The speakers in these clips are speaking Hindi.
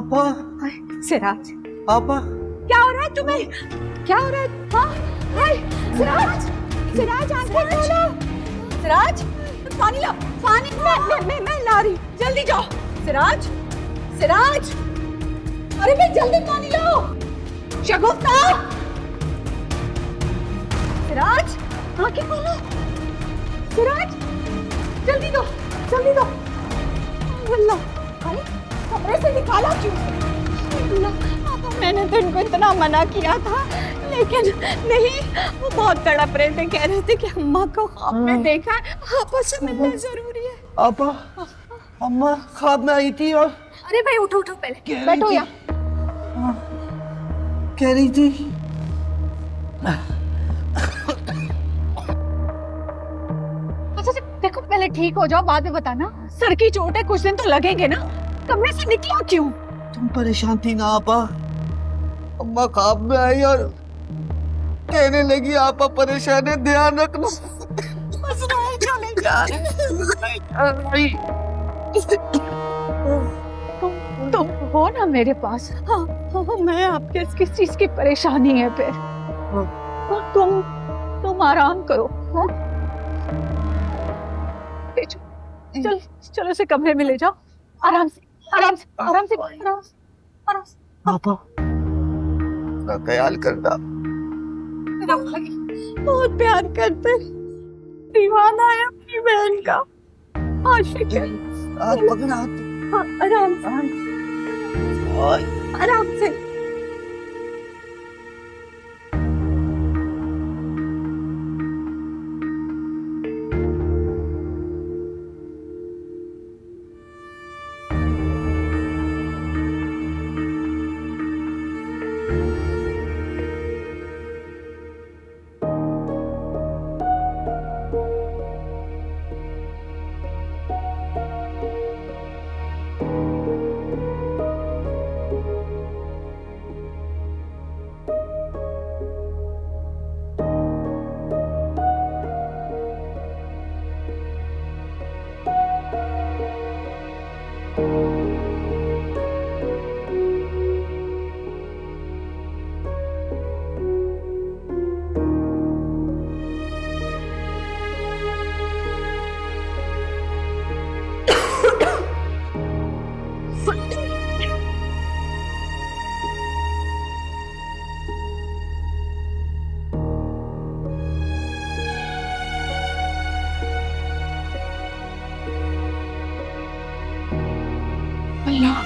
आपा, सिराज, आपा, क्या हो रहा है तुम्हें? क्या हो रहा है? हाँ, हाय, सिराज, सिराज आंखें खोलो। सिराज, पानी ला, पानी। मैं ला रही, जल्दी जाओ। सिराज, सिराज, अरे भाई जल्दी पानी लाओ। शगुफ्ता, सिराज, आंखें खोलो। सिराज, जल्दी दो, जल्दी दो। अल्लाह, अरे कमरे से निकाला क्यों? अल्लाह, मैंने तो इनको इतना मना किया था, लेकिन नहीं, वो बहुत तड़प रहे थे, कह रहे थे कि अम्मा को ख्वाब में देखा है, आपस से मिलना जरूरी है। आपा, अम्मा ख्वाब में आई थी और अरे भाई उठो उठो, पहले बैठो यहाँ। कह रही थी अच्छा देखो, पहले ठीक हो जाओ, बाद में बताना। सर की चोट है, कुछ दिन तो लगेंगे ना। कमरे से निकला क्यों? तुम परेशान थी ना आपा। अम्मा ख्वाब में आई और कहने लगी आपा परेशान है, ध्यान रखना। चले जा रहे। तुम हो ना मेरे पास। हाँ, हाँ, मैं आपके किस चीज की परेशानी है फिर? तुम आराम करो। हाँ? चलो चलो, इसे कमरे में ले जाओ। आराम से आराम से आराम से आराम से आराम से। आपा, ना ख्याल करना। बहुत प्यार करते, दीवाना है अपनी बहन का, आशिक है। हाथ पकड़ा। हाँ, आराम से आराम से। अल्लाह,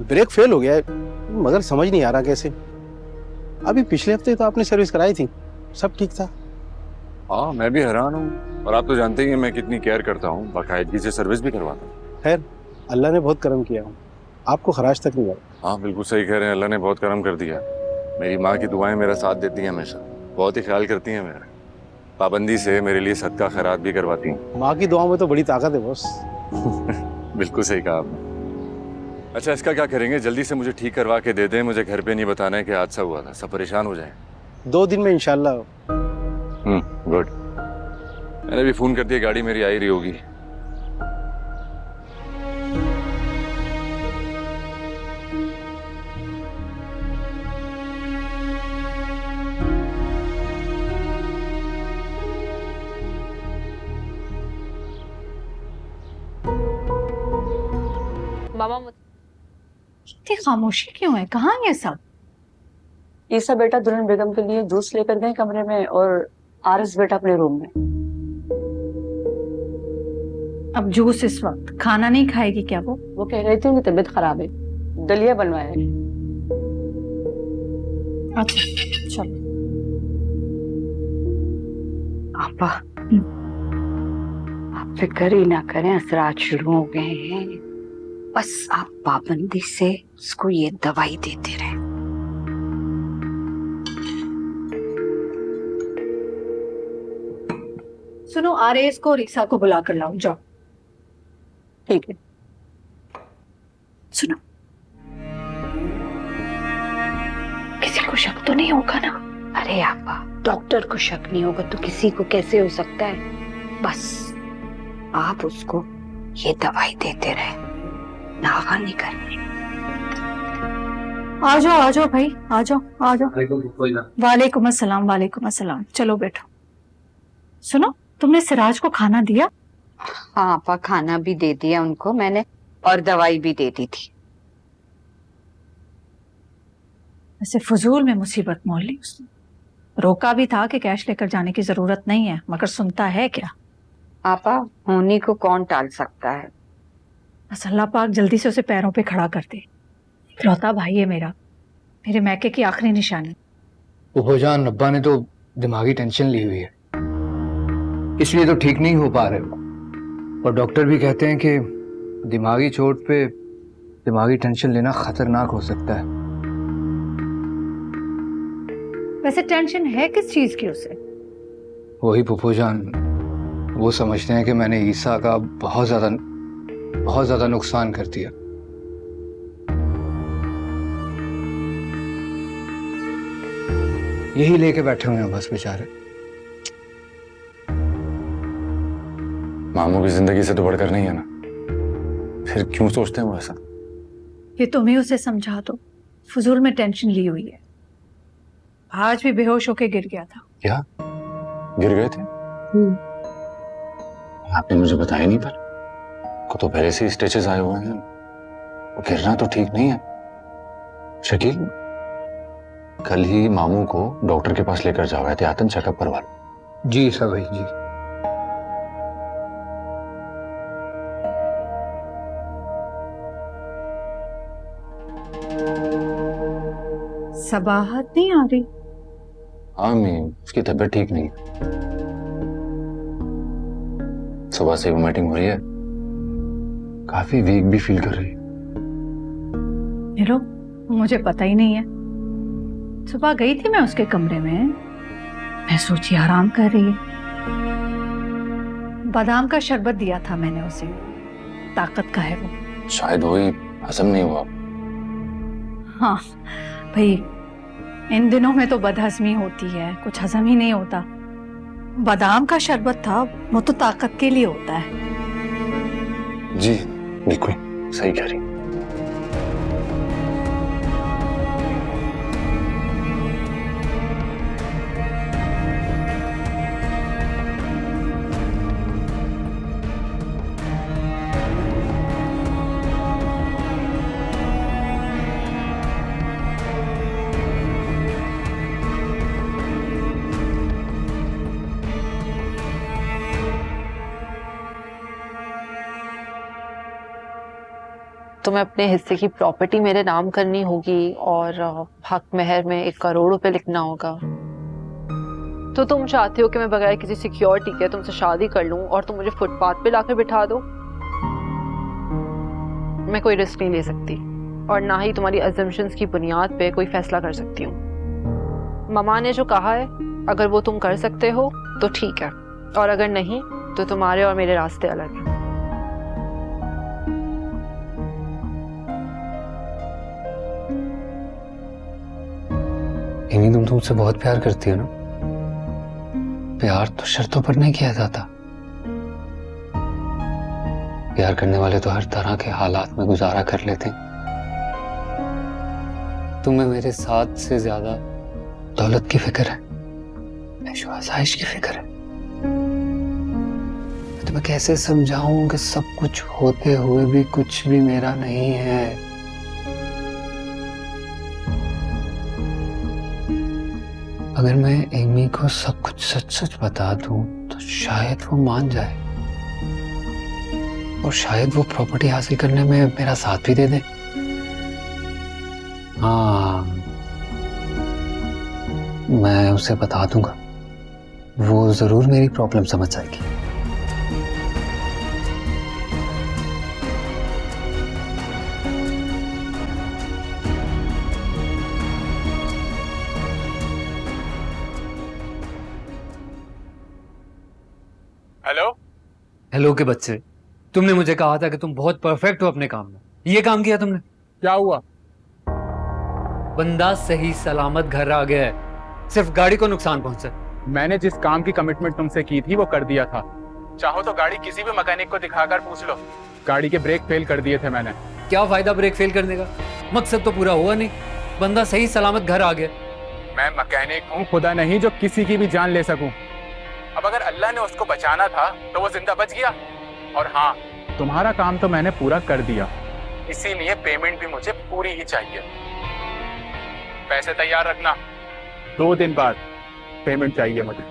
ब्रेक फेल हो गया है, मगर समझ नहीं आ रहा कैसे। अभी पिछले हफ्ते तो आपने सर्विस कराई थी, सब ठीक था। हाँ, मैं भी हैरान हूँ। और आप तो जानते ही हैं मैं कितनी केयर करता हूँ, बाकायदगी से सर्विस भी करवाता हूँ। खैर, अल्लाह ने बहुत करम किया, आपको खराज तक नहीं आया। हाँ, बिल्कुल सही कह रहे हैं, अल्लाह ने बहुत करम कर दिया। मेरी माँ की दुआएं मेरा साथ देती हैं हमेशा, बहुत ही ख्याल करती हैं मेरा। पाबंदी से मेरे लिए सदका खैरात भी करवाती हैं। माँ की दुआ में तो बड़ी ताकत है बॉस। बिल्कुल सही कहा आपने। अच्छा, इसका क्या करेंगे? जल्दी से मुझे ठीक करवा के दे दें। मुझे घर पे नहीं बताना है कि हादसा हुआ था, सब परेशान हो जाएं। 2 दिन में इंशाल्लाह। गुड। मैंने भी फोन कर दिया, गाड़ी मेरी आ ही रही होगी। मामा इतनी खामोशी क्यों है? कहाँ है ये सब? ईसा बेटा दुल्हन बेगम के लिए जूस लेकर गए कमरे में और आरस बेटा अपने रूम में। अब जूस इस वक्त? खाना नहीं खाएगी क्या वो? वो कह रही थी उनकी तबीयत खराब है, दलिया बनवाया है। अच्छा चलो। आपा आप फिक्र ही ना करें, असरात शुरू हो गए हैं। बस आप पाबंदी से उसको ये दवाई देते रहे। सुनो, आरएस को रीसा को बुला कर लाओ, जाओ। ठीक है। सुनो, किसी को शक तो नहीं होगा ना? अरे आपा, डॉक्टर को शक नहीं होगा तो किसी को कैसे हो सकता है? बस आप उसको ये दवाई देते रहे, नागा नहीं करने। आ जाओ भाई, आ जाओ। वालेकुम अस्सलाम, वालेकुम अस्सलाम। चलो बैठो। सुनो, तुमने सिराज को खाना दिया? हाँ आपा, खाना भी दे दिया उनको मैंने और दवाई भी दे दी थी। ऐसे फजूल में मुसीबत मोल ली उसने। रोका भी था कि कैश लेकर जाने की जरूरत नहीं है, मगर सुनता है क्या? आपा, होनी को कौन टाल सकता है? बस अल्लाह पाक जल्दी से उसे पैरों पे खड़ा कर दे। इकलौता भाई है मेरा, मेरे मैके की आखिरी निशानी। फूफोजान, अब्बा ने तो दिमागी टेंशन ली हुई है, इसलिए तो ठीक नहीं हो पा रहे हो। और डॉक्टर भी कहते हैं कि दिमागी चोट पे दिमागी टेंशन लेना खतरनाक हो सकता है। वैसे टेंशन है किस चीज की उसे? वही फूफोजान, वो समझते हैं कि मैंने ईसा का बहुत ज्यादा नुकसान कर दिया। यही लेके बैठे हुए हैं बस बेचारे। मामू की जिंदगी से तो बढ़कर नहीं है ना, फिर क्यों सोचते हैं वो ऐसा? ये तुम ही उसे समझा दो, फजूल में टेंशन ली हुई है। आज भी बेहोश होके गिर गया था। क्या गिर गए थे? आपने मुझे बताया नहीं, पर को तो पहले से स्टेचेस आए हुए हैं, गिरना तो ठीक नहीं है। शकील, कल ही मामू को डॉक्टर के पास लेकर जाओ, एहतियातन चेकअप करवा लो। जी सब भाई जी। सबाहत नहीं आ रही? हाँ मैं, उसकी तबीयत ठीक नहीं है, सुबह से वोमिटिंग हो रही है, काफी वीक भी फील कर रही है। हेलो, मुझे पता ही नहीं है। सुबह गई थी मैं उसके कमरे में, मैं सोची आराम कर रही है। बादाम का शरबत दिया था मैंने उसे, ताकत का है वो। शायद वही हजम नहीं हुआ। हाँ भाई, इन दिनों में तो बदहजमी होती है, कुछ हजम ही नहीं होता। बादाम का शरबत था, वो तो ताकत के लिए होता है। जी बिल्कुल सही कह रही। तुम्हें अपने हिस्से की प्रॉपर्टी मेरे नाम करनी होगी और हक महर में 1 करोड़ रुपए लिखना होगा। तो तुम चाहते हो कि मैं बगैर किसी सिक्योरिटी के तुमसे शादी कर लूं और तुम मुझे फुटपाथ पे लाकर बिठा दो? मैं कोई रिस्क नहीं ले सकती और ना ही तुम्हारी अजम्पशंस की बुनियाद पे कोई फैसला कर सकती हूँ। मामा ने जो कहा है अगर वो तुम कर सकते हो तो ठीक है, और अगर नहीं तो तुम्हारे और मेरे रास्ते अलग हैं। इन्हीं तुम तुमसे बहुत प्यार करती हो ना? प्यार तो शर्तों पर नहीं किया जाता। प्यार करने वाले तो हर तरह के हालात में गुजारा कर लेते हैं। तुम्हें मेरे साथ से ज्यादा दौलत की फिक्र है, ऐशो आसाइश की फिक्र है। मैं तुम्हें कैसे समझाऊं कि सब कुछ होते हुए भी कुछ भी मेरा नहीं है। अगर मैं एमी को सब कुछ सच सच बता दूं तो शायद वो मान जाए, और शायद वो प्रॉपर्टी हासिल करने में मेरा साथ भी दे दे। हाँ, मैं उसे बता दूंगा, वो जरूर मेरी प्रॉब्लम समझ जाएगी। हेलो। हेलो के बच्चे, तुमने मुझे कहा था कि तुम बहुत परफेक्ट हो अपने काम में, ये काम किया तुमने? क्या हुआ? बंदा सही सलामत घर आ गया है, सिर्फ गाड़ी को नुकसान पहुंचा। मैंने जिस काम की कमिटमेंट तुमसे की थी वो कर दिया था। चाहो तो गाड़ी किसी भी मैकेनिक को दिखाकर पूछ लो। गाड़ी के ब्रेक फेल कर दिए थे मैंने। क्या फायदा ब्रेक फेल करने का, मकसद तो पूरा हुआ नहीं, बंदा सही सलामत घर आ गया। मैं मैकेनिक हूँ, खुदा नहीं जो किसी की भी जान ले सकूं। अब अगर अल्लाह ने उसको बचाना था तो वो जिंदा बच गया। और हाँ, तुम्हारा काम तो मैंने पूरा कर दिया, इसीलिए पेमेंट भी मुझे पूरी ही चाहिए। पैसे तैयार रखना, 2 दिन बाद पेमेंट चाहिए मुझे।